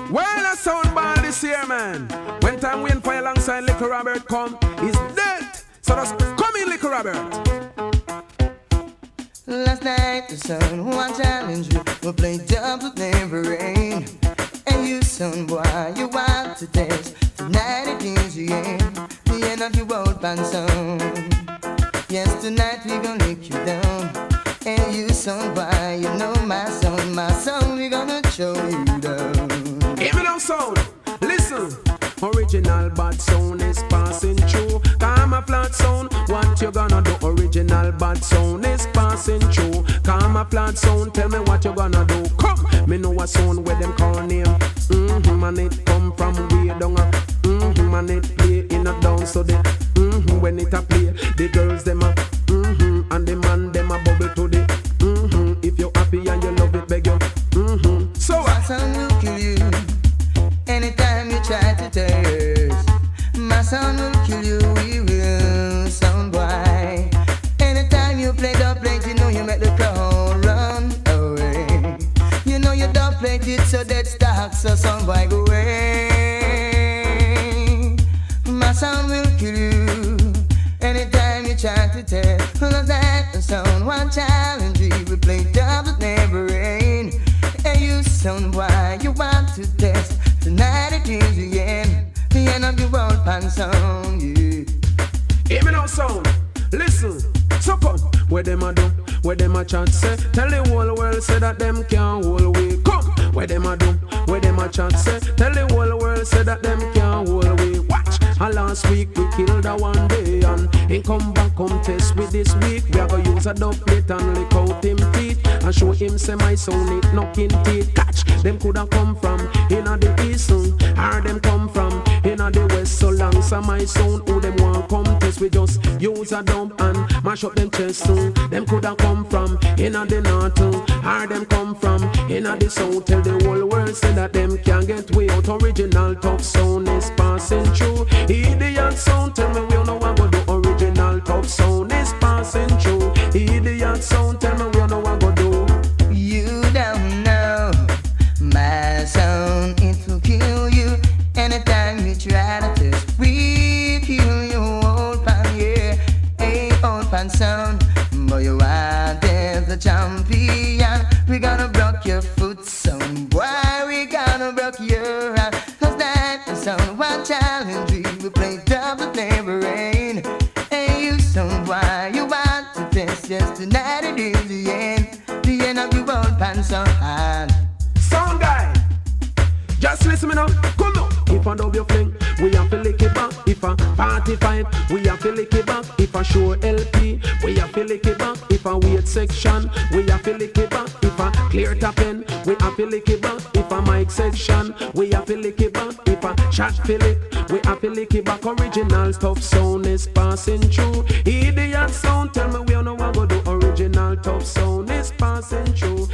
Well, a sound ball this year, man. When time waiting for alongside Little Robert come, he's dead. So just come in, Little Robert. Last night the sun one challenge you. We played double never rain. And you son boy, you want to dance. Tonight it is the end. The end of your old band song. Yes, tonight we gonna lick you down. And you son boy, you know my song we gonna show you down. Hear me now sound, listen. Original bad sound is passing through. Come a flat sound, what you gonna do? Original bad sound is passing through. Come a flat sound, tell me what you gonna do. Come, me know a sound where them call name. And it come from way down. And it play in a down so they. When it a play, the girls them a. And the man them a bubble to the. If you're happy and you love it, beg you. So my son will kill you anytime you try to test. My son will kill you, we will, sound boy. Anytime you play the plate, you know you make the crowd run away. You know you don't play it so dead stock, so sound boy go away. My son will kill you anytime you try to test. Love that the sound one challenge, we play double never rain. And you son boy, you want to test. Tonight it is the end of your world pan song, yeah. Hear me now sound, listen. So come, where them a do, where them a chat say. Tell the whole world say that them can't hold we. Come, where them a do, where them a chat say. Tell the whole world say that them can't hold we. Watch, and last week we killed a one day. And he come back, come test with this week. We are gonna use a dub plate and lick out him teeth. And show him say my sound it knocking teeth. Catch, them coulda come from inna the east, or them come from inna the west. So long so my sound, who them want come test. We just use a dub and mash up them chest. Them coulda come from inna the north, or them come from inna the south. Tell the whole world say that them can't get way out. Original tough sound is passing through. Idiot sound, tell me we know what go do. Original tough sound is passing through. Idiot sound, tell me we know what go do. You don't know my sound, it will kill you anytime you try to test. We kill you, old pan, yeah. Hey, old pan sound, boy, you are the champion. We gonna break your foot, son. Why we gonna break your hand? Cause that is sound one challenge. We play double never rain. Hey, you son, why you want to test? Yes, tonight it is the end of the world pan sound. Sound guy, just listen me now. Come on. If I dub your fling, we have to lick it back. If I party fight, we have to lick it back. If I show LP, we have to lick it back. If I weight section, we have to lick it back. If I clear tapping, we have to lick it back. If I mic section, we have to lick it back. If I chat fillick, we have to lick it back. Original tough sound is passing through. Idiot sound, tell me we know what go do. Original tough sound is passing through.